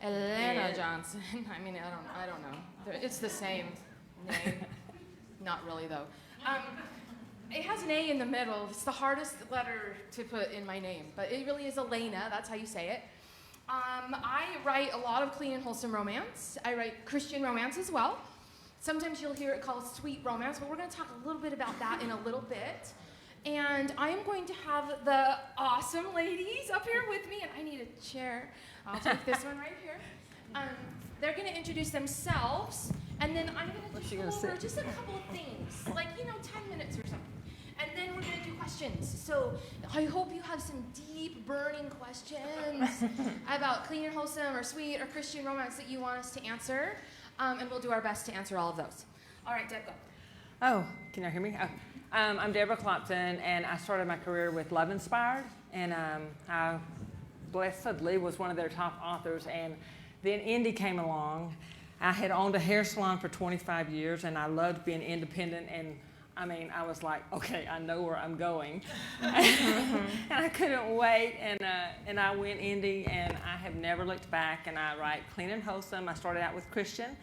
Elana Johnson. I mean, I don't know. It's the same name. Not really, though. It has an A in the middle. It's the hardest letter to put in my name, but it really is Elana. That's how you say it. I write a lot of clean and wholesome romance. I write Christian romance as well. Sometimes you'll hear it called sweet romance, but we're going to talk a little bit about that in a little bit. And I am going to have the awesome ladies up here with me, and I need a chair. I'll take this one right here. They're going to introduce themselves, and then I'm going to just go over just a couple of things, like, 10 minutes or something. And then we're going to do questions. So I hope you have some deep, burning questions about clean and wholesome or sweet or Christian romance that you want us to answer. And we'll do our best to answer all of those. All right, Deb, go. Oh, can you hear me? Oh. I'm Debra Clopton, and I started my career with Love Inspired, and I blessedly was one of their top authors, and then Indy came along. I had owned a hair salon for 25 years, and I loved being independent, and I was like, okay, I know where I'm going. And I couldn't wait, and I went indie, and I have never looked back, and I write Clean and Wholesome. I started out with Christian,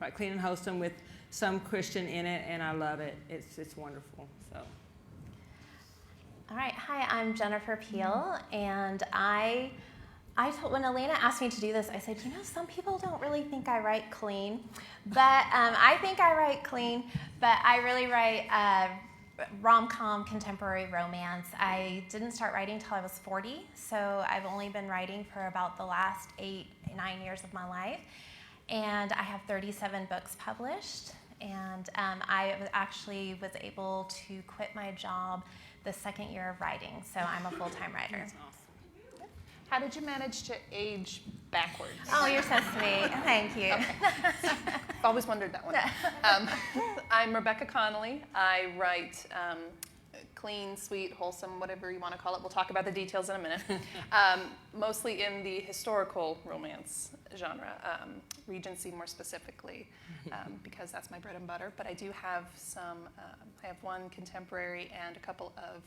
write Clean and Wholesome with some Christian in it, and I love it. It's wonderful. So. All right, hi, I'm Jennifer Peel, and I told, when Elana asked me to do this, I said, some people don't really think I write clean, but I think I write clean, but I really write rom-com, contemporary romance. I didn't start writing till I was 40, so I've only been writing for about the last 8-9 years of my life, and I have 37 books published, and I actually was able to quit my job the second year of writing, so I'm a full-time writer. That's awesome. How did you manage to age backwards? Oh, you're so sweet. Thank you. Okay. I've always wondered that one. I'm Rebecca Connelly. I write clean, sweet, wholesome, whatever you want to call it. We'll talk about the details in a minute. Mostly in the historical romance genre, Regency more specifically, because that's my bread and butter. But I do have some, I have one contemporary and a couple of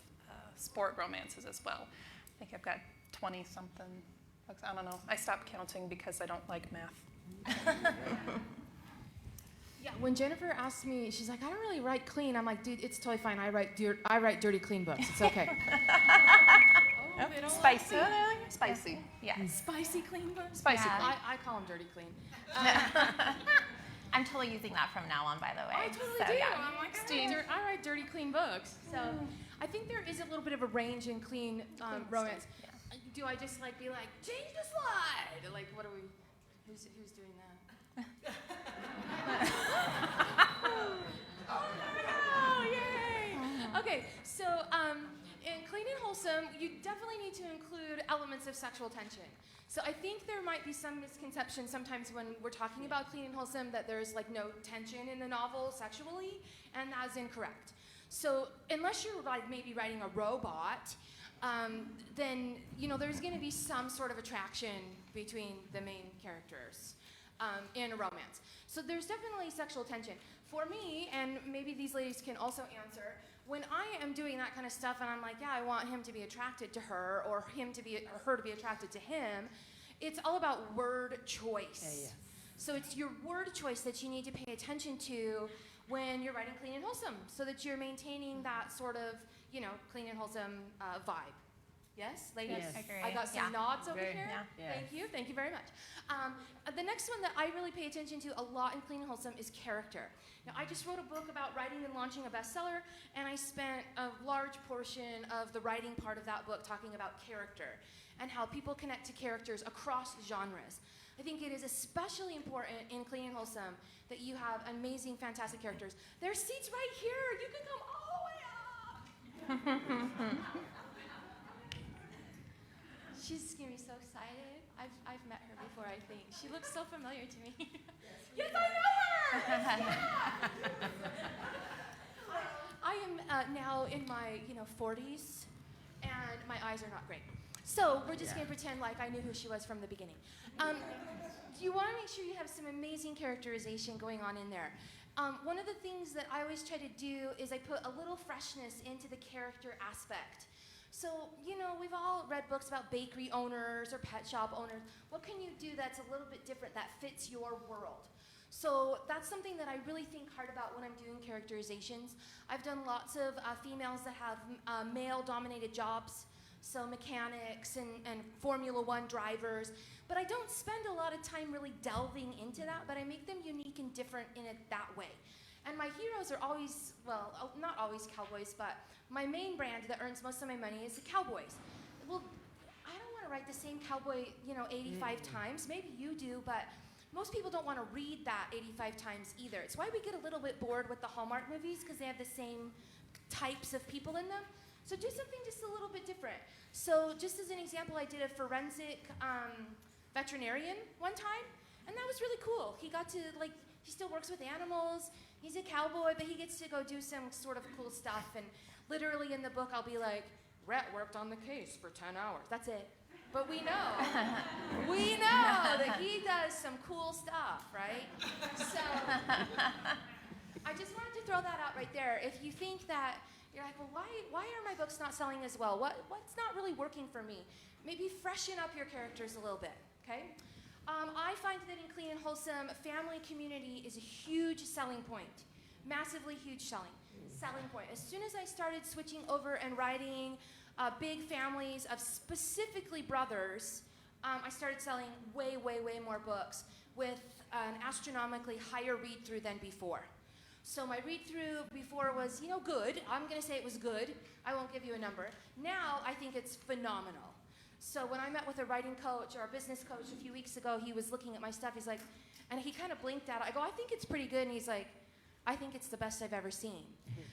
sport romances as well. I think I've got 20-something books. I don't know. I stopped counting because I don't like math. Yeah, when Jennifer asked me, she's like, I don't really write clean. I'm like, dude, it's totally fine. I write dirty, clean books. It's okay. Spicy. Spicy. Yeah. Spicy clean books? Spicy Yeah. clean. I call them dirty clean. I'm totally using that from now on, by the way. I totally So, do. yeah. I'm like, I write dirty, clean books. So I think there is a little bit of a range in clean romance. Yeah. Do I just be like, change the slide? Like, what are we, who's doing that? Oh, yay! Okay, so in Clean and Wholesome, you definitely need to include elements of sexual tension. So I think there might be some misconception sometimes when we're talking about Clean and Wholesome that there's no tension in the novel sexually, and that's incorrect. So unless you're maybe writing a robot, then there's going to be some sort of attraction between the main characters in a romance. So there's definitely sexual tension. For me, and maybe these ladies can also answer, when I am doing that kind of stuff and I'm like, yeah, I want him to be attracted to her or her to be attracted to him, it's all about word choice. Yeah. So it's your word choice that you need to pay attention to when you're writing Clean and Wholesome, so that you're maintaining that sort of, clean and wholesome vibe. Yes, ladies? Yes. Agree. I got some nods over Very, here. yeah. Thank you very much. The next one that I really pay attention to a lot in Clean and Wholesome is character. Now, I just wrote a book about writing and launching a bestseller, and I spent a large portion of the writing part of that book talking about character and how people connect to characters across genres. I think it is especially important in Clean and Wholesome that you have amazing, fantastic characters. There's seats right here. You can come all the way up. She's going to be so excited. I've met her before, I think. She looks so familiar to me. Yes, I know her! I am now in my 40s, and my eyes are not great. So we're just going to pretend like I knew who she was from the beginning. You want to make sure you have some amazing characterization going on in there. One of the things that I always try to do is I put a little freshness into the character aspect. So, we've all read books about bakery owners or pet shop owners. What can you do that's a little bit different that fits your world? So that's something that I really think hard about when I'm doing characterizations. I've done lots of females that have male-dominated jobs, so mechanics and Formula One drivers, but I don't spend a lot of time really delving into that, but I make them unique and different in it that way. And my heroes are always, well, not always cowboys, but my main brand that earns most of my money is the cowboys. Well, I don't want to write the same cowboy, 85 times. Maybe you do, but most people don't want to read that 85 times either. It's why we get a little bit bored with the Hallmark movies, because they have the same types of people in them. So do something just a little bit different. So just as an example, I did a forensic veterinarian one time, and that was really cool. He got to, he still works with animals. He's a cowboy, but he gets to go do some sort of cool stuff. And literally in the book, I'll be like, Rhett worked on the case for 10 hours. That's it. But we know that he does some cool stuff, right? So I just wanted to throw that out right there. If you think that you're like, well, why are my books not selling as well? What's not really working for me? Maybe freshen up your characters a little bit, okay? I find that in Clean and Wholesome, family community is a huge selling point. Massively huge selling point. As soon as I started switching over and writing big families of specifically brothers, I started selling way, way, way more books with an astronomically higher read-through than before. So my read-through before was, good. I'm going to say it was good. I won't give you a number. Now I think it's phenomenal. So when I met with a writing coach or a business coach a few weeks ago, he was looking at my stuff. He's like, and he kind of blinked at it. I go, I think it's pretty good. And he's like, I think it's the best I've ever seen.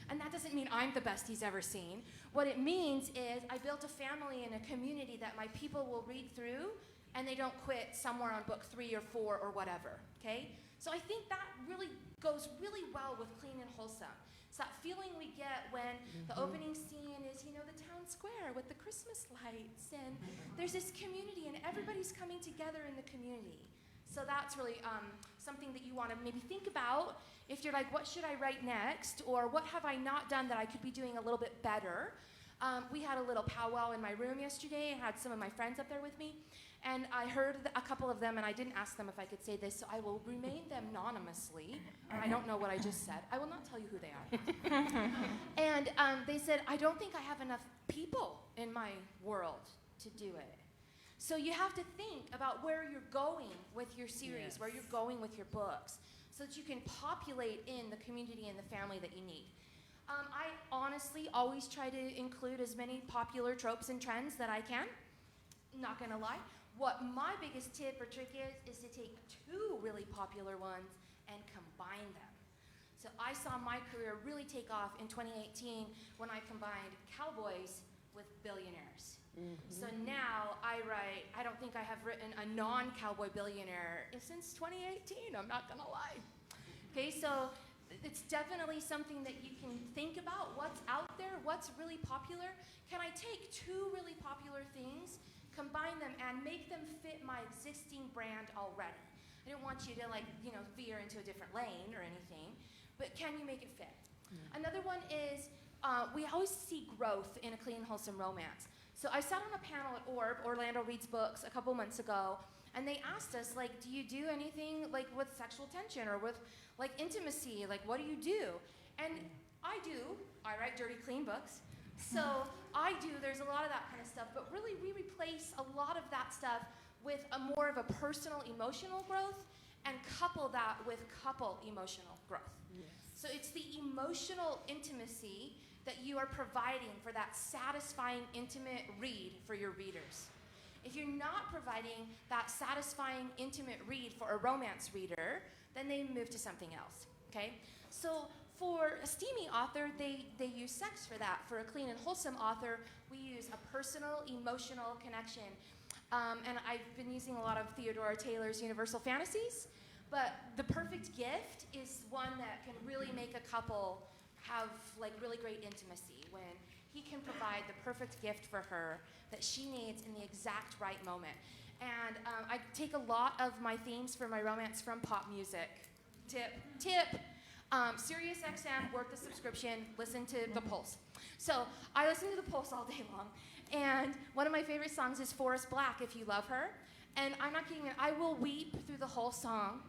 And that doesn't mean I'm the best he's ever seen. What it means is I built a family and a community that my people will read through, and they don't quit somewhere on book 3 or 4 or whatever, okay? So I think that really goes really well with Clean and Wholesome. It's that feeling we get when the opening scene is, the town square with the Christmas lights, and there's this community, and everybody's coming together in the community. So that's really something that you want to maybe think about if you're like, what should I write next? Or what have I not done that I could be doing a little bit better? We had a little powwow in my room yesterday. I had some of my friends up there with me. And I heard a couple of them, and I didn't ask them if I could say this, so I will remain them anonymously. I don't know what I just said. I will not tell you who they are. And they said, I don't think I have enough people in my world to do it. So you have to think about where you're going with your series, where you're going with your books, so that you can populate in the community and the family that you need. I honestly always try to include as many popular tropes and trends that I can. Not gonna lie. What my biggest tip or trick is to take 2 really popular ones and combine them. So I saw my career really take off in 2018 when I combined cowboys with billionaires. So now I don't think I have written a non-cowboy billionaire since 2018, I'm not gonna lie. Okay, so it's definitely something that you can think about. What's out there? What's really popular? Can I take 2 really popular things, combine them, and make them fit my existing brand already? I don't want you to veer into a different lane or anything, but can you make it fit? Another one is we always see growth in a clean, wholesome romance. So I sat on a panel at Orlando Reads Books, a couple months ago, and they asked us, do you do anything with sexual tension or with intimacy? What do you do? And I do. I write dirty, clean books. So I do. There's a lot of that kind of stuff. But really, we replace a lot of that stuff with more of a personal, emotional growth and couple that with couple emotional growth. Yes. So it's the emotional intimacy that you are providing for that satisfying, intimate read for your readers. If you're not providing that satisfying, intimate read for a romance reader, then they move to something else, okay? So for a steamy author, they use sex for that. For a clean and wholesome author, we use a personal, emotional connection. And I've been using a lot of Theodora Taylor's Universal Fantasies, but the perfect gift is one that can really make a couple have really great intimacy when he can provide the perfect gift for her that she needs in the exact right moment. And I take a lot of my themes for my romance from pop music. Tip. Sirius XM, worth the subscription, listen to The Pulse. So I listen to The Pulse all day long. And one of my favorite songs is Forrest Black, If You Love Her. And I'm not kidding, I will weep through the whole song.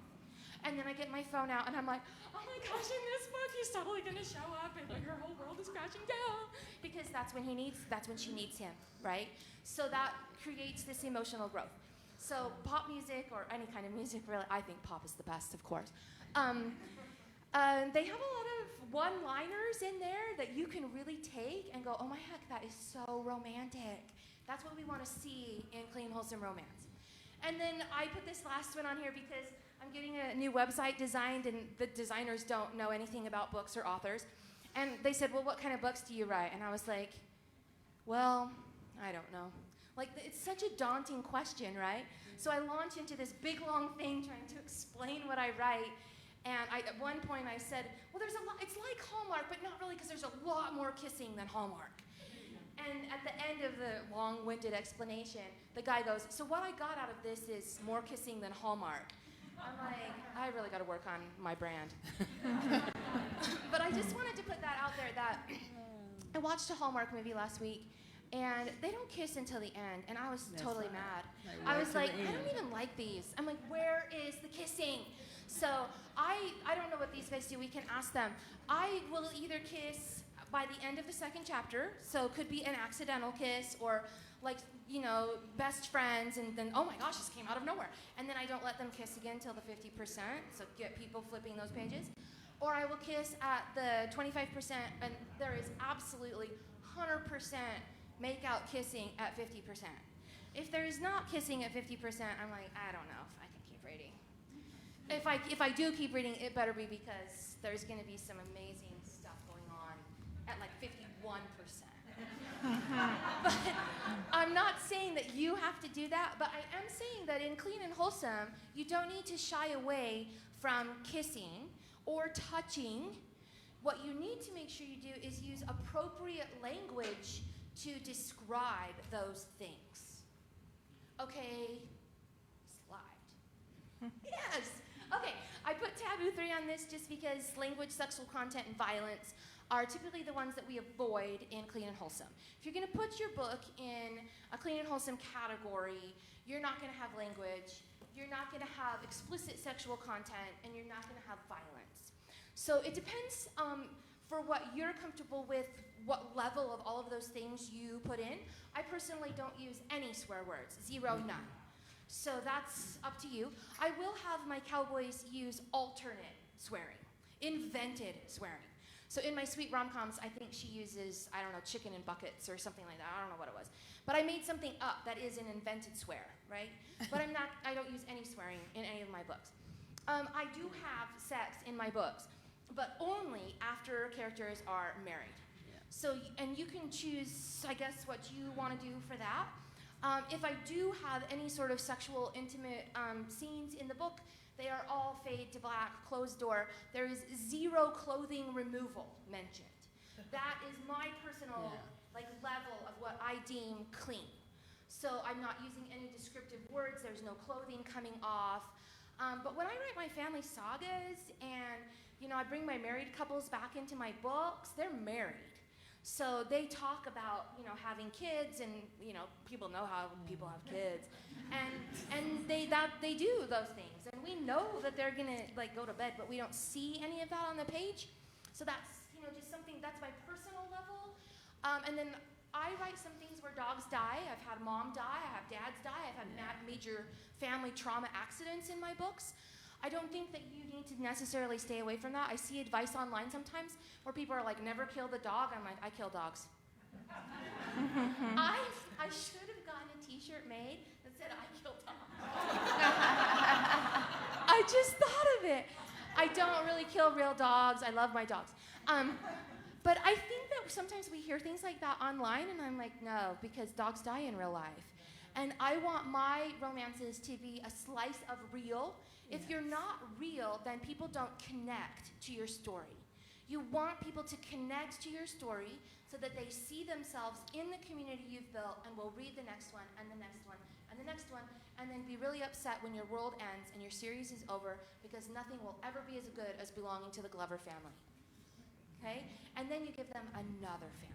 And then I get my phone out and I'm like, oh my gosh, in this book he's totally gonna show up and like her whole world is crashing down. Because that's when she needs him, right? So that creates this emotional growth. So pop music or any kind of music, really, I think pop is the best, of course. They have a lot of one-liners in there that you can really take and go, oh my heck, that is so romantic. That's what we want to see in Clean Wholesome Romance. And then I put this last one on here because I'm getting a new website designed and the designers don't know anything about books or authors. And they said, well, what kind of books do you write? And I was like, well, I don't know. Like, it's such a daunting question, right? So I launch into this big, long thing trying to explain what I write. And at one point I said, well, there's a lot, it's like Hallmark, but not really because there's a lot more kissing than Hallmark. And at the end of the long-winded explanation, the guy goes, so what I got out of this is more kissing than Hallmark. I'm like, I really got to work on my brand. But I just wanted to put that out there that I watched a Hallmark movie last week, and they don't kiss until the end, and I was totally mad. I was like, I don't even like these. I'm like, where is the kissing? So I don't know what these guys do. We can ask them. I will either kiss by the end of the second chapter, so it could be an accidental kiss or like, you know, best friends, and then, oh my gosh, this came out of nowhere. And then I don't let them kiss again till the 50%, so get people flipping those pages. Or I will kiss at the 25%, and there is absolutely 100% make out kissing at 50%. If there is not kissing at 50%, I'm like, I don't know if I can keep reading. If I do keep reading, it better be because there's going to be some amazing stuff going on at like 51%. But I'm not saying that you have to do that, but I am saying that in Clean and Wholesome, you don't need to shy away from kissing or touching. What you need to make sure you do is use appropriate language to describe those things. Okay, slide. Yes. Okay, I put Taboo 3 on this just because language, sexual content, and violence are typically the ones that we avoid in Clean and Wholesome. If you're going to put your book in a Clean and Wholesome category, you're not going to have language, you're not going to have explicit sexual content, and you're not going to have violence. So it depends for what you're comfortable with, what level of all of those things you put in. I personally don't use any swear words, 0, none. So that's up to you. I will have my cowboys use alternate swearing, invented swearing. So in my sweet rom-coms, I think she uses, I don't know, chicken in buckets or something like that. I don't know what it was. But I made something up that is an invented swear, right? But I don't use any swearing in any of my books. I do have sex in my books, but only after characters are married. So, and you can choose, I guess, what you want to do for that. If I do have any sort of sexual, intimate scenes in the book, they are all fade to black, closed door. There is 0 clothing removal mentioned. That is my personal level of what I deem clean. So I'm not using any descriptive words. There's no clothing coming off. But when I write my family sagas and, you know, I bring my married couples back into my books, they're married. So they talk about, you know, having kids, and, you know, people know how people have kids, and they do those things, and we know that they're gonna go to bed, but we don't see any of that on the page. So that's, you know, just something that's my personal level. And then I write some things where dogs die. I've had mom die. I have dads die. I've had major family trauma accidents in my books. I don't think that you need to necessarily stay away from that. I see advice online sometimes where people are like, never kill the dog. I'm like, I kill dogs. I should have gotten a t-shirt made that said, I kill dogs. I just thought of it. I don't really kill real dogs. I love my dogs. But I think that sometimes we hear things like that online, and I'm like, no, because dogs die in real life. And I want my romances to be a slice of real. If you're not real, then people don't connect to your story. You want people to connect to your story so that they see themselves in the community you've built and will read the next one and the next one and and the next one, and then be really upset when your world ends and your series is over because nothing will ever be as good as belonging to the Glover family. Okay? And then you give them another family.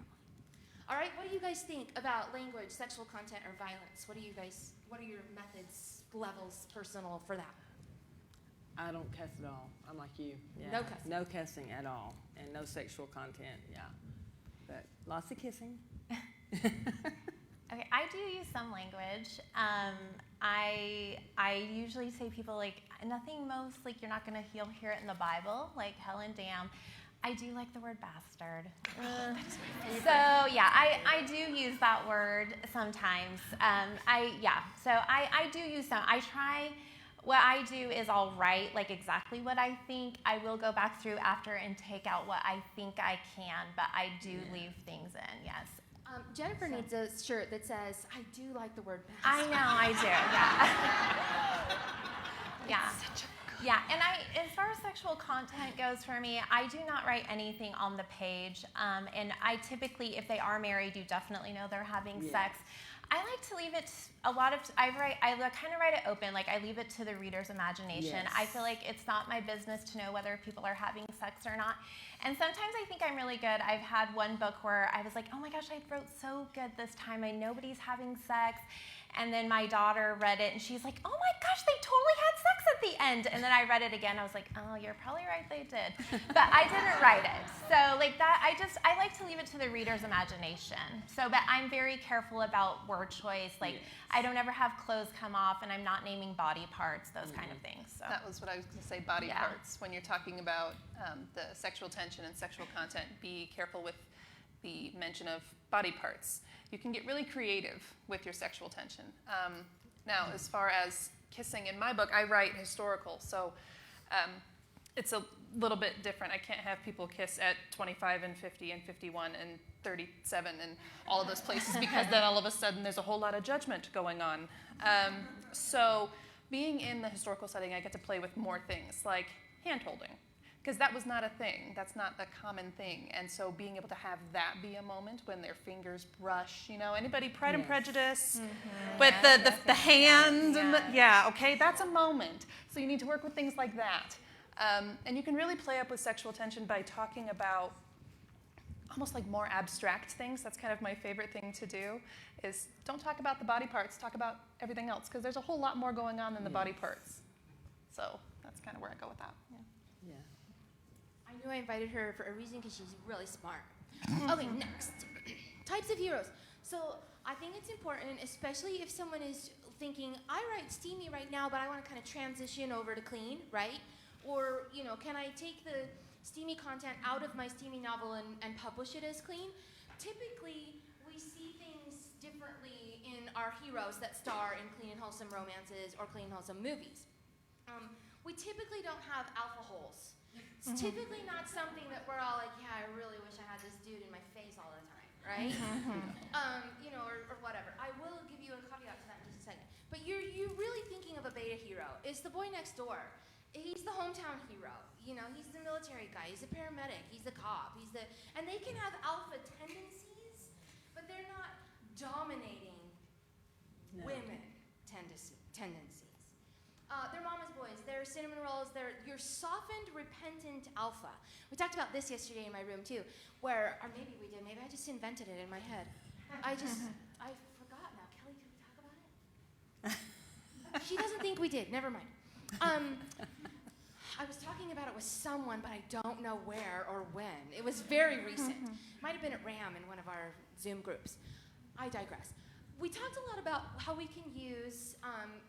All right, what do you guys think about language, sexual content, or violence? What are your methods, levels, personal for that? I don't cuss at all. I'm like you. Yeah. No cussing. No cussing at all, and no sexual content. Yeah, but lots of kissing. Okay, I do use some language. I usually say people like nothing most like you're not gonna hear it in the Bible like hell and damn. I do like the word bastard. So yeah, I do use that word sometimes. So I do use some. I try. What I do is I'll write like exactly what I think. I will go back through after and take out what I think I can, but I do leave things in. Yes. Jennifer needs a shirt that says, "I do like the word bastard." I know, I do. Yeah. Yeah, and as far as sexual content goes for me, I do not write anything on the page. And I typically, if they are married, you definitely know they're having sex. I like to leave it, I kind of write it open, like I leave it to the reader's imagination. Yes. I feel like it's not my business to know whether people are having sex or not. And sometimes I think I'm really good. I've had one book where I was like, oh my gosh, I wrote so good this time. Nobody's having sex. And then my daughter read it, and she's like, oh my gosh, they totally had sex at the end. And then I read it again. I was like, oh, you're probably right, they did. But I didn't write it. So like that, I like to leave it to the reader's imagination. So, but I'm very careful about word choice. Like, I don't ever have clothes come off, and I'm not naming body parts, those kind of things. So. That was what I was going to say, body parts. When you're talking about the sexual tension and sexual content, be careful with the mention of body parts. You can get really creative with your sexual tension. Now, as far as kissing, in my book, I write historical, so it's a little bit different. I can't have people kiss at 25 and 50 and 51 and 37 and all of those places because then all of a sudden there's a whole lot of judgment going on. So being in the historical setting, I get to play with more things like hand-holding, because that was not a thing. That's not a common thing. And so being able to have that be a moment when their fingers brush, anybody Pride and Prejudice with the hand and okay, that's a moment. So you need to work with things like that. And you can really play up with sexual tension by talking about almost like more abstract things. That's kind of my favorite thing to do, is don't talk about the body parts, talk about everything else, because there's a whole lot more going on than the body parts. So that's kind of where I go with that. Yeah. I knew I invited her for a reason because she's really smart. Okay, next. Types of heroes. So I think it's important, especially if someone is thinking, I write steamy right now, but I want to kind of transition over to clean, right? Or, can I take the steamy content out of my steamy novel and publish it as clean? Typically, we see things differently in our heroes that star in clean and wholesome romances or clean and wholesome movies. We typically don't have alpha holes. It's typically not something that we're all like, yeah, I really wish I had this dude in my face all the time, right? Or whatever. I will give you a caveat to that in just a second. But you're really thinking of a beta hero. It's the boy next door. He's the hometown hero. He's the military guy. He's a paramedic. He's the cop. And they can have alpha tendencies, but they're not dominating women tendencies. They're mama's boys. They're cinnamon rolls. They're your softened, repentant alpha. We talked about this yesterday in my room too, or maybe we did. Maybe I just invented it in my head. I forgot now. Kelly, can we talk about it? She doesn't think we did. Never mind. I was talking about it with someone, but I don't know where or when. It was very recent. Might have been at RAM in one of our Zoom groups. I digress. We talked a lot about how we can use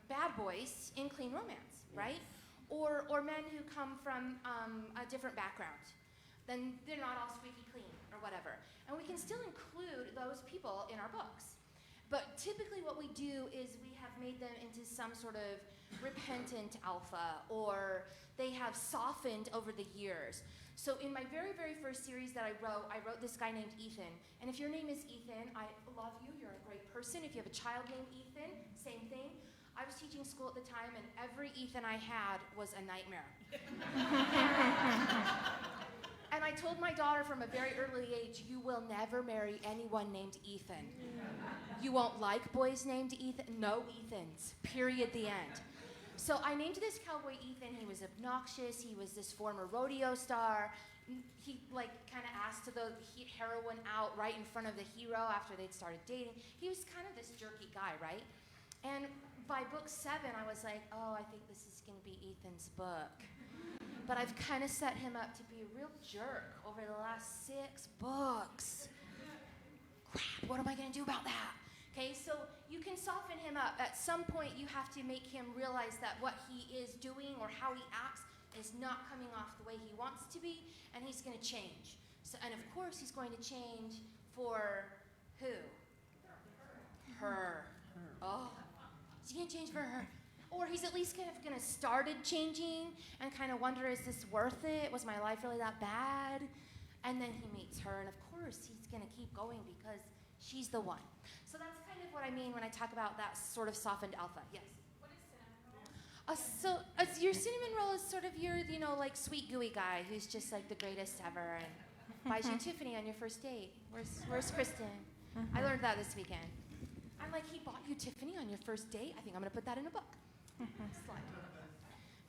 bad boys in clean romance, right? Or men who come from a different background. Then they're not all squeaky clean or whatever. And we can still include those people in our books. But typically what we do is we have made them into some sort of repentant alpha, or they have softened over the years. So in my very, very first series that I wrote this guy named Ethan. And if your name is Ethan, I love you, you're a great person. If you have a child named Ethan, same thing. I was teaching school at the time, and every Ethan I had was a nightmare. And I told my daughter from a very early age, you will never marry anyone named Ethan. You won't like boys named Ethan? No Ethans. Period. The end. So I named this cowboy Ethan. He was obnoxious. He was this former rodeo star. He like kind of asked to the heroine out right in front of the hero after they'd started dating. He was kind of this jerky guy, right? And by book 7, I was like, oh, I think this is going to be Ethan's book. But I've kind of set him up to be a real jerk over the last 6 books. Crap, what am I going to do about that? Okay, so you can soften him up. At some point, you have to make him realize that what he is doing or how he acts is not coming off the way he wants to be, and he's going to change. So, and of course, he's going to change for who? Her. Oh, he's going to change for her. Or he's at least kind of going to started changing and kind of wonder, is this worth it? Was my life really that bad? And then he meets her, and of course, he's going to keep going because she's the one. So that's kind of what I mean when I talk about that sort of softened alpha. Yes? What is cinnamon roll? Your cinnamon roll is sort of your, like sweet gooey guy who's just like the greatest ever and buys you Tiffany on your first date. Where's Kristen? I learned that this weekend. I'm like, he bought you Tiffany on your first date? I think I'm going to put that in a book. Slide.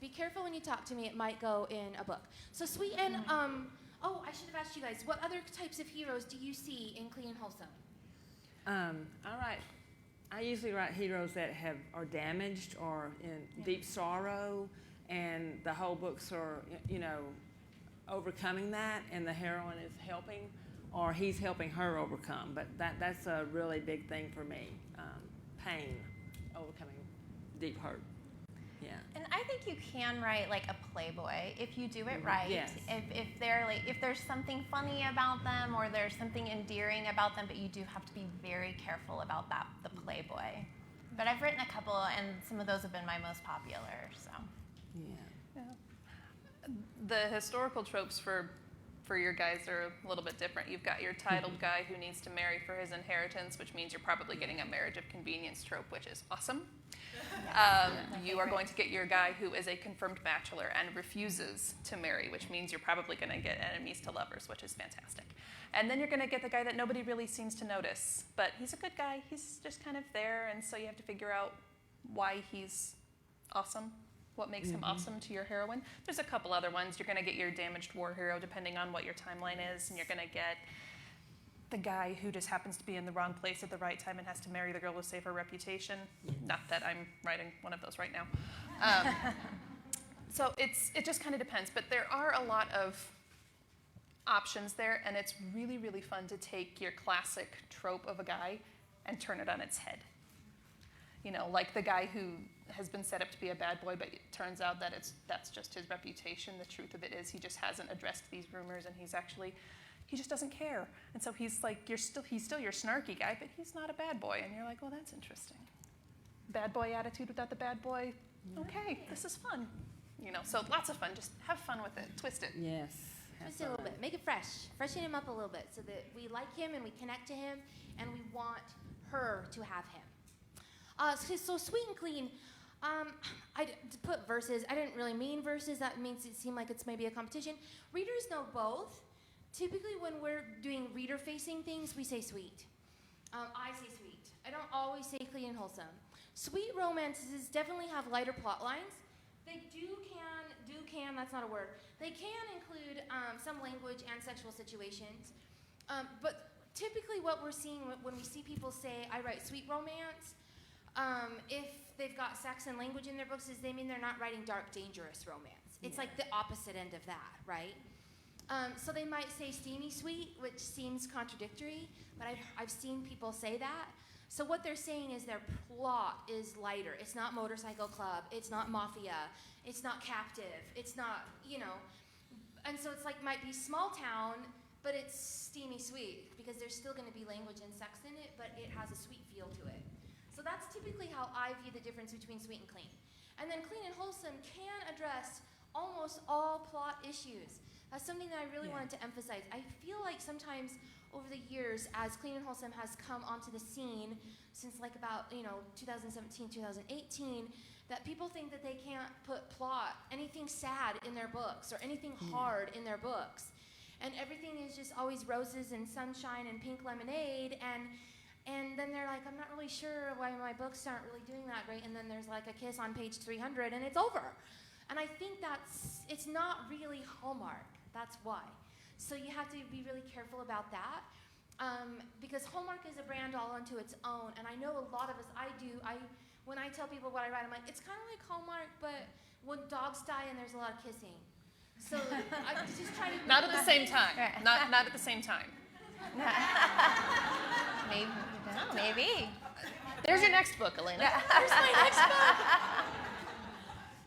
Be careful when you talk to me. It might go in a book. So sweet and, I should have asked you guys, what other types of heroes do you see in Clean and Wholesome? I usually write heroes that are damaged or in deep sorrow, and the whole books are, overcoming that, and the heroine is helping, or he's helping her overcome. But that's a really big thing for me, pain, overcoming deep hurt. Yeah. And I think you can write like a playboy if you do it right. Yes. If there's something funny about them or there's something endearing about them, but you do have to be very careful about the playboy. But I've written a couple, and some of those have been my most popular. So. Yeah. The historical tropes for your guys are a little bit different. You've got your titled guy who needs to marry for his inheritance, which means you're probably getting a marriage of convenience trope, which is awesome. You are going to get your guy who is a confirmed bachelor and refuses to marry, which means you're probably going to get enemies to lovers, which is fantastic. And then you're going to get the guy that nobody really seems to notice, but he's a good guy. He's just kind of there, and so you have to figure out why he's awesome. What makes him awesome to your heroine. There's a couple other ones. You're going to get your damaged war hero depending on what your timeline is, and you're going to get the guy who just happens to be in the wrong place at the right time and has to marry the girl to save her reputation. Not that I'm writing one of those right now. So it just kind of depends, but there are a lot of options there, and it's really, really fun to take your classic trope of a guy and turn it on its head. Like the guy who has been set up to be a bad boy, but it turns out that that's just his reputation. The truth of it is he just hasn't addressed these rumors, and he just doesn't care. And so he's like, he's still your snarky guy, but he's not a bad boy. And you're like, well, that's interesting. Bad boy attitude without the bad boy. Okay, this is fun. So lots of fun. Just have fun with it. Twist it. Yes. Twist it a little bit. Make it fresh. Freshen him up a little bit so that we like him and we connect to him and we want her to have him. So sweet and clean. I put verses. I didn't really mean verses. That makes it seem like it's maybe a competition. Readers know both. Typically, when we're doing reader-facing things, we say sweet. I say sweet. I don't always say clean and wholesome. Sweet romances definitely have lighter plot lines. They can, that's not a word. They can include some language and sexual situations. But typically what we're seeing when we see people say, I write sweet romance, if they've got sex and language in their books, is they mean they're not writing dark, dangerous romance. It's like the opposite end of that, right? So they might say steamy sweet, which seems contradictory, but I've seen people say that. So what they're saying is their plot is lighter. It's not Motorcycle Club. It's not Mafia. It's not Captive. It's not, And so it's like might be small town, but it's steamy sweet because there's still going to be language and sex in it, but it has a sweet feel to it. So that's typically how I view the difference between sweet and clean. And then clean and wholesome can address almost all plot issues. That's something that I really wanted to emphasize. I feel like sometimes over the years, as Clean and Wholesome has come onto the scene since like about 2017, 2018, that people think that they can't put plot, anything sad in their books or anything hard in their books. And everything is just always roses and sunshine and pink lemonade. And And then they're like, I'm not really sure why my books aren't really doing that great. And then there's like a kiss on page 300 and it's over. And I think it's not really Hallmark. That's why. So you have to be really careful about that. Because Hallmark is a brand all unto its own. And I know a lot of us, when I tell people what I write, I'm like, it's kind of like Hallmark, but when dogs die and there's a lot of kissing. So I just try to... Not at the same time. Not at the same time. Maybe. There's your next book, Elana. There's my next book.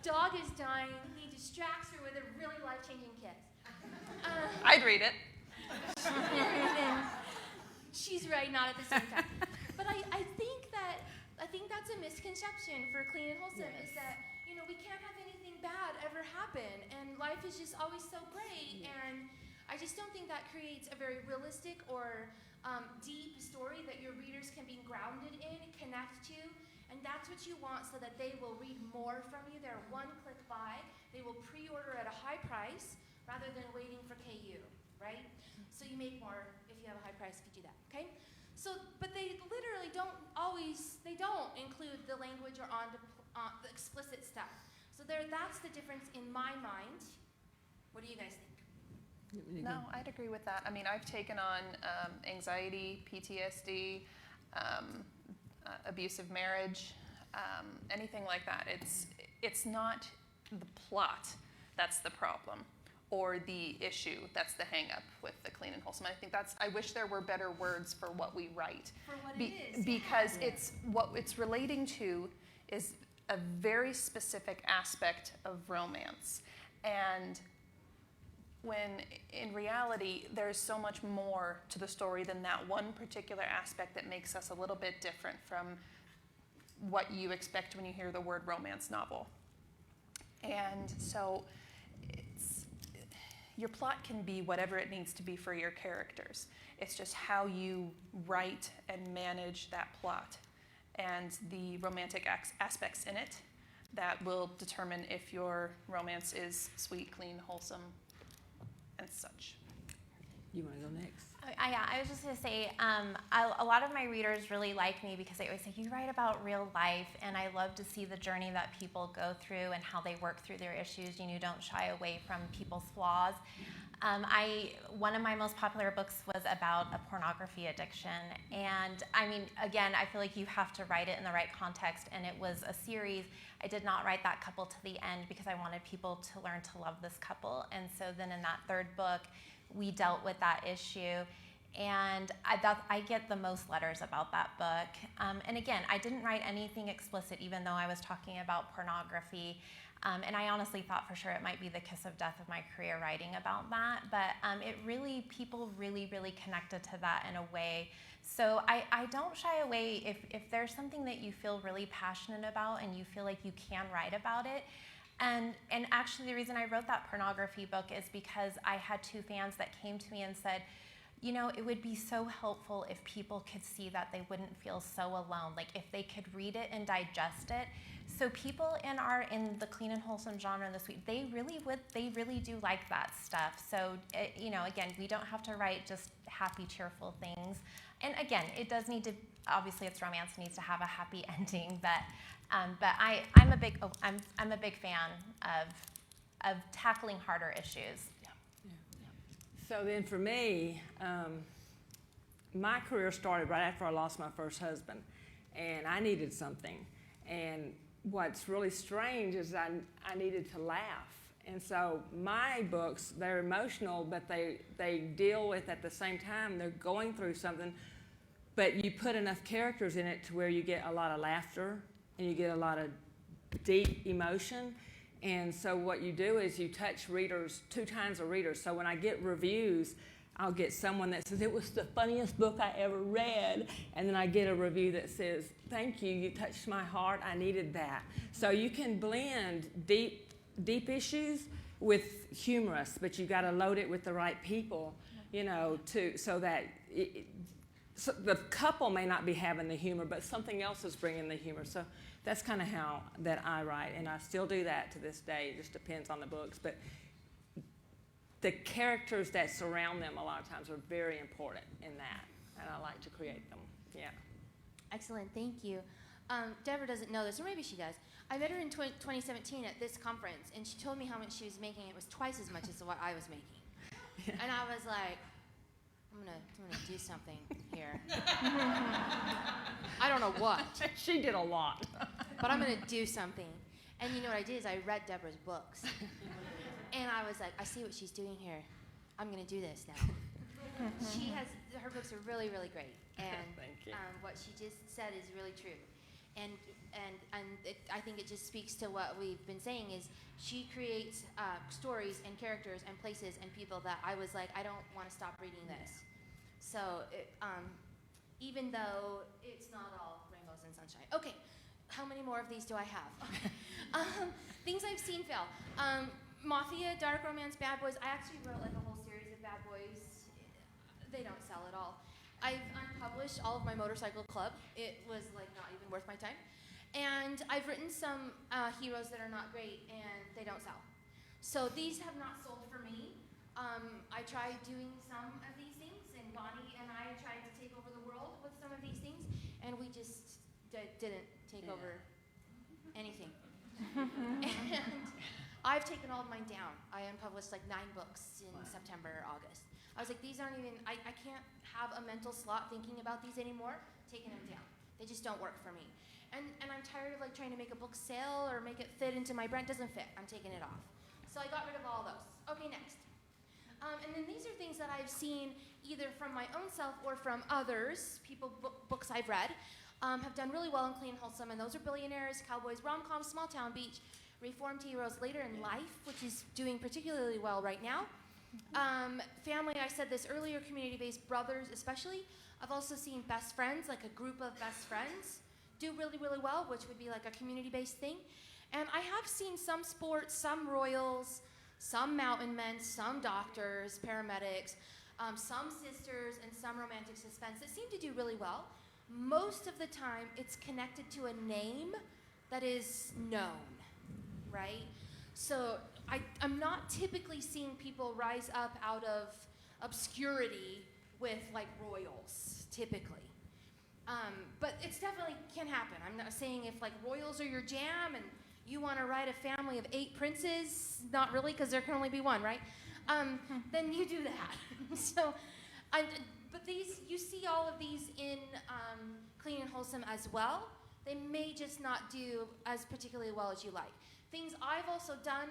Dog is dying. He distracts her with a really life-changing kiss. I'd read it. She's right, not at the same time. But I think that's a misconception for Clean and Wholesome, is that we can't have anything bad ever happen, and life is just always so great. And I just don't think that creates a very realistic or deep story that your readers can be grounded in, connect to, and that's what you want, so that they will read more from you. They're one-click buy. They will pre-order at a high price rather than waiting for KU, right? So you make more if you have a high price if you do that, okay? So, but they literally don't include the language or the explicit stuff. So that's the difference in my mind. What do you guys think? No, I'd agree with that. I mean, I've taken on anxiety, PTSD, abusive marriage, anything like that. It's not the plot that's the problem, or the issue that's the hang-up with the Clean and Wholesome. I wish there were better words for what we write. For what it is. Because what it's relating to is a very specific aspect of romance. And when in reality, there's so much more to the story than that one particular aspect that makes us a little bit different from what you expect when you hear the word romance novel. And so your plot can be whatever it needs to be for your characters. It's just how you write and manage that plot and the romantic aspects in it that will determine if your romance is sweet, clean, wholesome, and such. You want to go next? I was just going to say, a lot of my readers really like me because they always say, you write about real life, and I love to see the journey that people go through and how they work through their issues, and you don't shy away from people's flaws. One of my most popular books was about a pornography addiction, and I mean, again, I feel like you have to write it in the right context, and it was a series. I did not write that couple to the end because I wanted people to learn to love this couple, and so then in that third book, we dealt with that issue, and I get the most letters about that book. And again, I didn't write anything explicit, even though I was talking about pornography. And I honestly thought for sure it might be the kiss of death of my career writing about that. But people really, really connected to that in a way. So I don't shy away if there's something that you feel really passionate about and you feel like you can write about it. And actually the reason I wrote that pornography book is because I had two fans that came to me and said, it would be so helpful if people could see that they wouldn't feel so alone, like if they could read it and digest it. So people in the clean and wholesome genre this week, they really do like that stuff. So, again, we don't have to write just happy, cheerful things. And again, it does need to, obviously it's romance, it needs to have a happy ending, but I'm a big fan of tackling harder issues. So then for me, my career started right after I lost my first husband, and I needed something. And what's really strange is I needed to laugh. And so my books, they're emotional, but they deal with, at the same time, they're going through something, but you put enough characters in it to where you get a lot of laughter and you get a lot of deep emotion. And so what you do is you touch readers, two kinds of readers. So when I get reviews, I'll get someone that says, it was the funniest book I ever read. And then I get a review that says, thank you, you touched my heart, I needed that. So you can blend deep issues with humorous, but you got to load it with the right people, so that so the couple may not be having the humor, but something else is bringing the humor. So that's kind of how that I write, and I still do that to this day. It just depends on the books, but the characters that surround them a lot of times are very important in that, and I like to create them. Yeah. Excellent, thank you. Debra doesn't know this, or maybe she does. I met her in 2017 at this conference, and she told me how much she was making. It was twice as much as what I was making. Yeah. And I was like, I'm gonna do something here. I don't know what. She did a lot. But I'm gonna do something. And you know what I did is I read Debra's books. And I was like, I see what she's doing here. I'm gonna do this now. Her books are really, really great. And Thank you. What she just said is really true. And I think it just speaks to what we've been saying is she creates stories and characters and places and people that I was like, I don't want to stop reading this. So even though it's not all rainbows and sunshine. Okay, how many more of these do I have? Things I've seen fail. Mafia, dark romance, bad boys. I actually wrote like a whole series of bad boys. They don't sell at all. I've unpublished all of my motorcycle club. It was like not even worth my time. And I've written some heroes that are not great and they don't sell. So these have not sold for me. I tried doing some of these things, and Bonnie and I tried to take over the world with some of these things, and we just didn't take over anything. And I've taken all of mine down. I unpublished like 9 books in September or August. I was like, these aren't even, I can't have a mental slot thinking about these anymore, taking them down. They just don't work for me. And I'm tired of like trying to make a book sale or make it fit into my brand. It doesn't fit. I'm taking it off. So I got rid of all those. Okay, next. And then these are things that I've seen either from my own self or from others, books I've read, have done really well in Clean Wholesome. And those are billionaires, cowboys, rom-coms, small town beach, reformed heroes later in life, which is doing particularly well right now. Family, I said this earlier, community-based, brothers especially. I've also seen best friends, like a group of best friends, do really, really well, which would be like a community-based thing. And I have seen some sports, some royals, some mountain men, some doctors, paramedics, some sisters, and some romantic suspense that seem to do really well. Most of the time, it's connected to a name that is known, right? So I'm not typically seeing people rise up out of obscurity with like royals, typically. But it's definitely can happen. I'm not saying if like royals are your jam and you want to write a family of 8 princes, not really, because there can only be one, right? Then you do that. But these, you see all of these in Clean and Wholesome as well. They may just not do as particularly well as you like. Things I've also done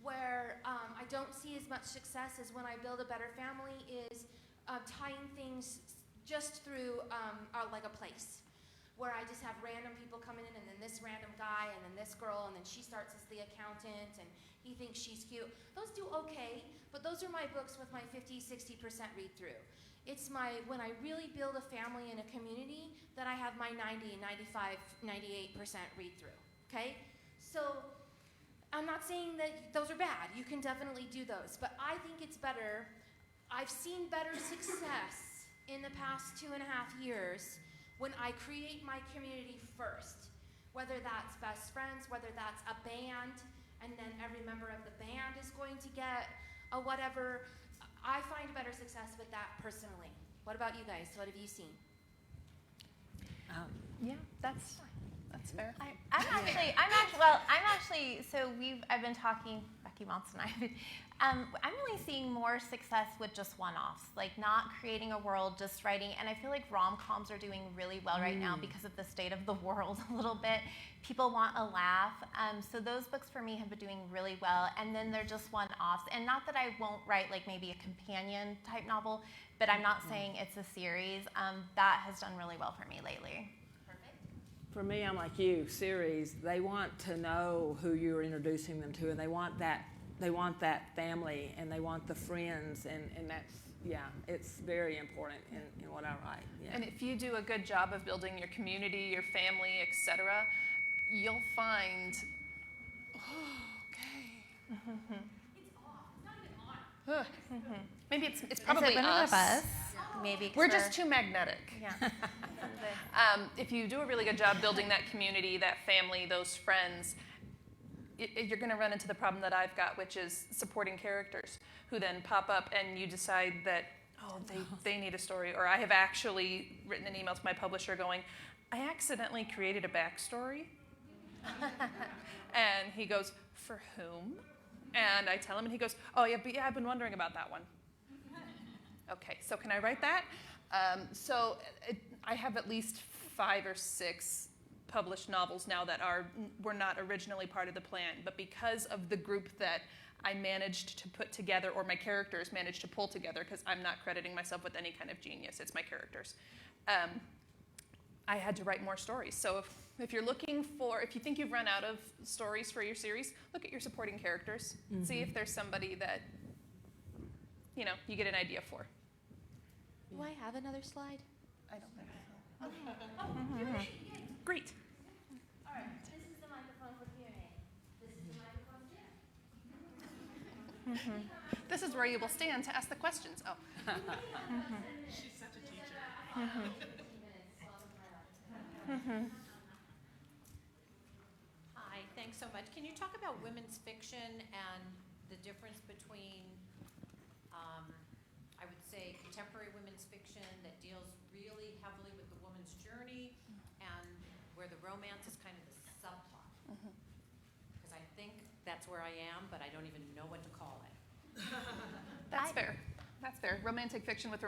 where I don't see as much success as when I build a better family is tying things just through like a place, where I just have random people coming in, and then this random guy, and then this girl, and then she starts as the accountant, and he thinks she's cute. Those do okay, but those are my books with my 50-60% read through. It's when I really build a family and a community that I have my 90, 95, 98% read through, okay? So I'm not saying that those are bad. You can definitely do those, but I think it's better. I've seen better success in the past 2.5 years when I create my community first, whether that's best friends, whether that's a band, and then every member of the band is going to get a whatever. I find better success with that personally. What about you guys? What have you seen? Yeah, that's fair. I've been talking, Becky Monson and I'm really seeing more success with just one-offs, like not creating a world, just writing. And I feel like rom-coms are doing really well right now because of the state of the world a little bit. People want a laugh. So those books for me have been doing really well. And then they're just one-offs. And not that I won't write like maybe a companion type novel, but I'm not saying it's a series. That has done really well for me lately. For me, I'm like you, series, they want to know who you're introducing them to, and they want that family, and they want the friends, and that's, yeah, it's very important in what I write. Yeah. And if you do a good job of building your community, your family, etc., you'll find, okay. It's off. It's not even on. Maybe it's probably us. Maybe we're just too magnetic. Yeah. If you do a really good job building that community, that family, those friends, you're going to run into the problem that I've got, which is supporting characters who then pop up and you decide that, oh, they need a story. Or I have actually written an email to my publisher going, I accidentally created a backstory. And he goes, for whom? And I tell him, and he goes, oh, yeah, but yeah, I've been wondering about that one. Okay, so can I write that? I have at least 5 or 6 published novels now that were not originally part of the plan, but because of the group that I managed to put together, or my characters managed to pull together, because I'm not crediting myself with any kind of genius, it's my characters. I had to write more stories. So if you're looking for, if you think you've run out of stories for your series, look at your supporting characters. Mm-hmm. See if there's somebody that, you get an idea for. Do I have another slide? I don't think so. Great. All right, this is the microphone for Q&A. This is the microphone here. This is where you will stand to ask the questions. Oh. She's such a teacher. Hi, thanks so much. Can you talk about women's fiction and the difference between, I would say, contemporary women's fiction that deals really heavily with the woman's journey and where the romance is kind of the subplot? Because I think that's where I am, but I don't even know what to call it. That's fair. That's fair. Romantic fiction with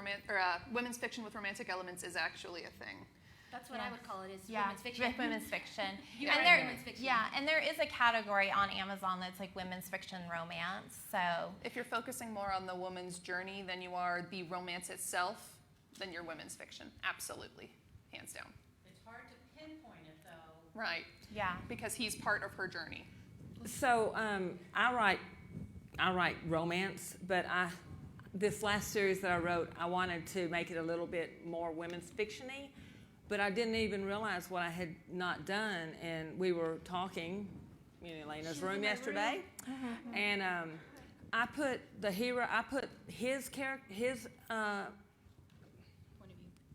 women's fiction with romantic elements is actually a thing. That's what I would call it, is Yeah, women's fiction. women's fiction. You And are there, women's fiction. Yeah, and there is a category on Amazon that's like women's fiction romance. So If you're focusing more on the woman's journey than you are the romance itself, then you're women's fiction. Absolutely. Hands down. It's hard to pinpoint it, though. Right. yeah, Because he's part of her journey. So I write romance, but this last series that I wrote, I wanted to make it a little bit more women's fiction-y, but I didn't even realize what I had not done. And we were talking in Elena's room yesterday, and I put the hero, I put his character, his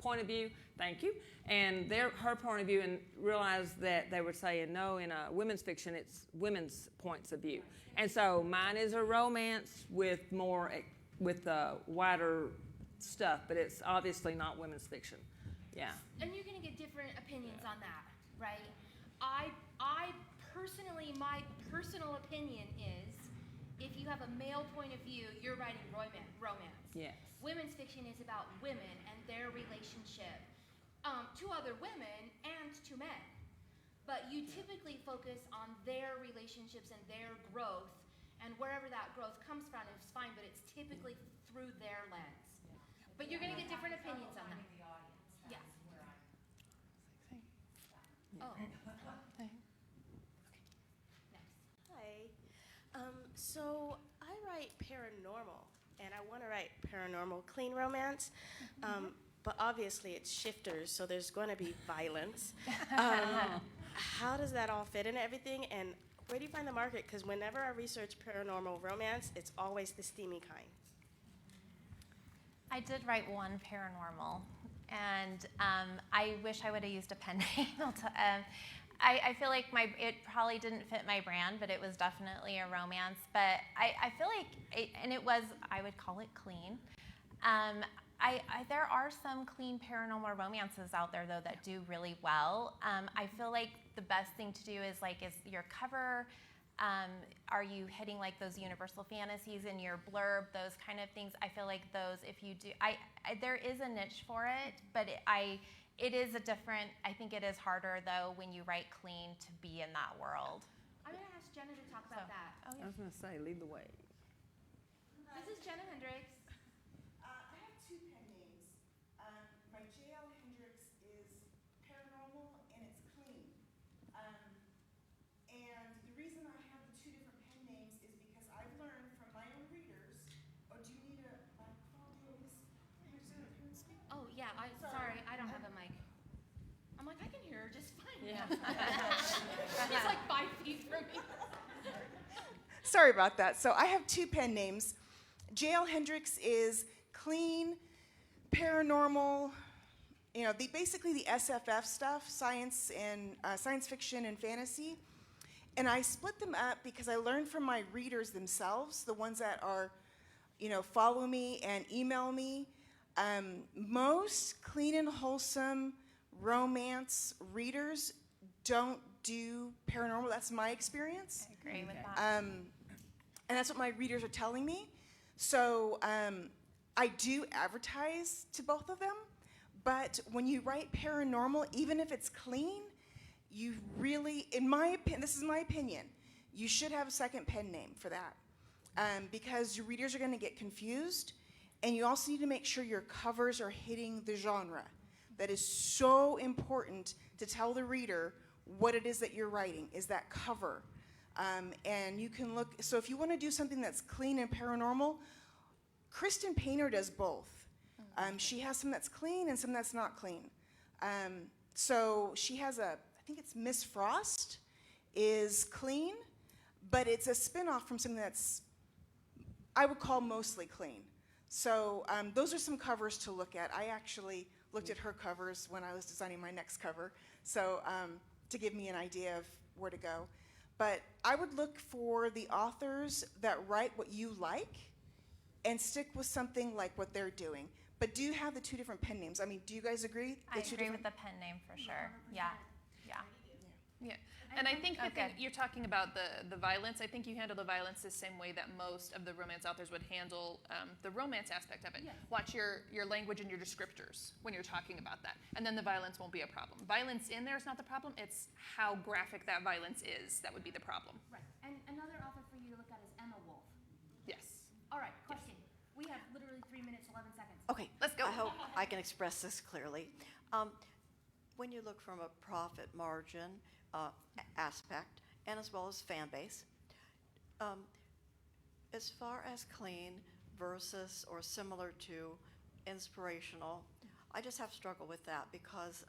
point of view. Thank you. And her point of view, and realized that they were saying no, in women's fiction, it's women's points of view. And so mine is a romance with wider stuff, but it's obviously not women's fiction. Yeah. And you're going to get different opinions on that, right? I personally, my personal opinion is, if you have a male point of view, you're writing romance. Yes. Women's fiction is about women and their relationship to other women and to men. But you typically focus on their relationships and their growth, and wherever that growth comes from is fine, but it's typically through their lens. But you're going to get different opinions on that. Yeah. Oh. Hi. So I write paranormal, and I want to write paranormal clean romance, but obviously it's shifters, so there's going to be violence. How does that all fit into everything, and where do you find the market? Because whenever I research paranormal romance, it's always the steamy kind. I did write one paranormal, and I wish I would have used a pen name. I feel like it probably didn't fit my brand, but it was definitely a romance. But I feel like, I would call it clean. There are some clean paranormal romances out there, though, that do really well. I feel like the best thing to do is your cover. Are you hitting like those universal fantasies in your blurb, those kind of things? I feel like those, if you do, there is a niche for it, but it is a different. I think it is harder though when you write clean to be in that world. I'm going to ask Jenna to talk about that. Oh, I was going to say, lead the way. This is Jenna Hendricks. I have 2 pen names. My J.L. Hendricks is paranormal and it's clean. And the reason I have the 2 different pen names is because I've learned from my own readers. Oh, do you need a microphone? Oh, yeah, sorry, I don't have a mic. I'm like, I can hear her just fine. Yeah. She's like 5 feet from me. Sorry about that. So I have 2 pen names. J.L. Hendricks is clean, paranormal, basically the SFF stuff, science fiction and fantasy. And I split them up because I learned from my readers themselves, the ones that are, follow me and email me. Most clean and wholesome romance readers don't do paranormal. That's my experience. I agree with that. And that's what my readers are telling me. So I do advertise to both of them, but when you write paranormal, even if it's clean, you really, in my opinion, this is my opinion, you should have a second pen name for that, because your readers are going to get confused, and you also need to make sure your covers are hitting the genre. That is so important to tell the reader what it is that you're writing, is that cover. And you can look, so if you want to do something that's clean and paranormal, Kristen Painter does both. She has some that's clean and some that's not clean. So she has I think it's Miss Frost is clean, but it's a spinoff from something that's, I would call mostly clean. So those are some covers to look at. I actually looked at her covers when I was designing my next cover, so to give me an idea of where to go. But I would look for the authors that write what you like and stick with something like what they're doing. But do have the two different pen names. I mean, do you guys agree? I agree with the pen name for sure. Yeah. Yeah, and I think you're talking about the violence. I think you handle the violence the same way that most of the romance authors would handle the romance aspect of it. Yes. Watch your language and your descriptors when you're talking about that, and then the violence won't be a problem. Violence in there is not the problem. It's how graphic that violence is that would be the problem. Right. And another author for you to look at is Emma Wolf. Yes. All right, question. We have literally 3 minutes, 11 seconds. Okay, Let's go. I hope I can express this clearly. When you look from a profit margin aspect, and as well as fan base, as far as clean versus or similar to inspirational, I just have struggled with that because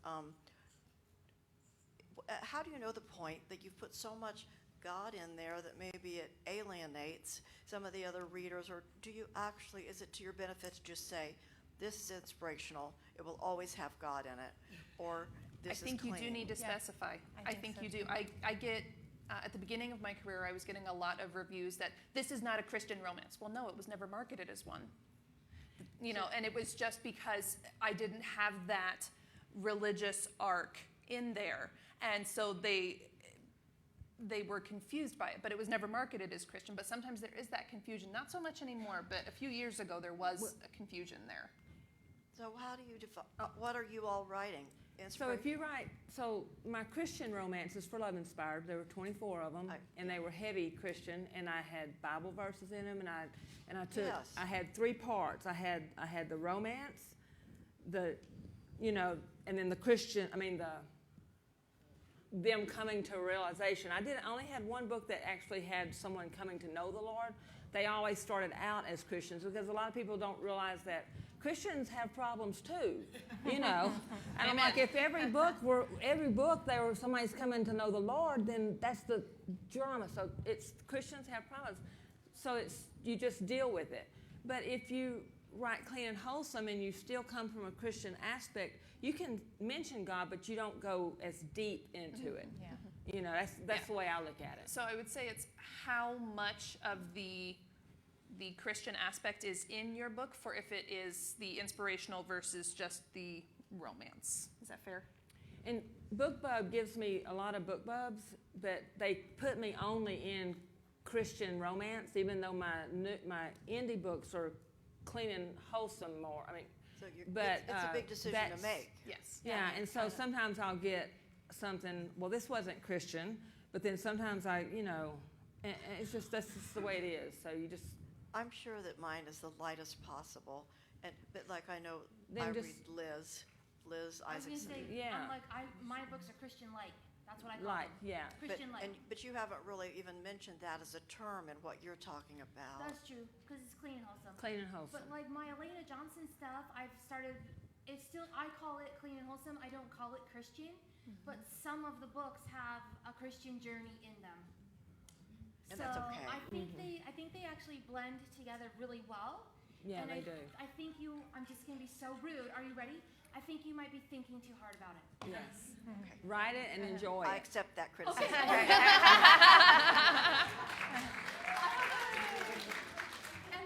how do you know the point that you've put so much God in there that maybe it alienates some of the other readers, or do you actually, is it to your benefit to just say, this is inspirational, it will always have God in it, or this is clean? I think you do need to specify. I think you do. I get, at the beginning of my career, I was getting a lot of reviews that this is not a Christian romance. Well, no, it was never marketed as one. You know, and it was just because I didn't have that religious arc in there. And so they were confused by it, but it was never marketed as Christian. But sometimes there is that confusion. Not so much anymore, but a few years ago there was a confusion there. So how do you define, what are you all writing? So if you write, so my Christian romances for Love Inspired, there were 24 of them, and they were heavy Christian, and I had Bible verses in them, and I took, Yes. I had 3 parts. I had the romance, and then the Christian, them coming to realization. I only had one book that actually had someone coming to know the Lord. They always started out as Christians because a lot of people don't realize that Christians have problems too, And I'm like, if every book somebody's coming to know the Lord, then that's the drama. So Christians have problems. So you just deal with it. But if you write Clean and Wholesome and you still come from a Christian aspect, you can mention God, but you don't go as deep into it. Yeah. That's the way I look at it. So I would say it's how much of the Christian aspect is in your book for if it is the inspirational versus just the romance. Is that fair? And BookBub gives me a lot of BookBubs, but they put me only in Christian romance, even though my indie books are Clean and Wholesome more. So it's a big decision to make. Yes. Yeah, and so sometimes I'll get something, well, this wasn't Christian, but then sometimes and it's just, that's just the way it is. So you just... I'm sure that mine is the lightest possible, but like I know Then read Liz I was Isaacson. gonna say, Yeah. my books are Christian light. That's what I call them. yeah. Christian light. But you haven't really even mentioned that as a term in what you're talking about. That's true, because it's clean and wholesome. Clean and Wholesome. But like my Elana Johnson stuff, I call it clean and wholesome. I don't call it Christian, but some of the books have a Christian journey in them. And so that's okay. I think they actually blend together really well. Yeah, and they do. I think I'm just gonna be so rude. Are you ready? I think you might be thinking too hard about it. Yes. Okay. Write it and enjoy I it. accept that criticism. Okay. And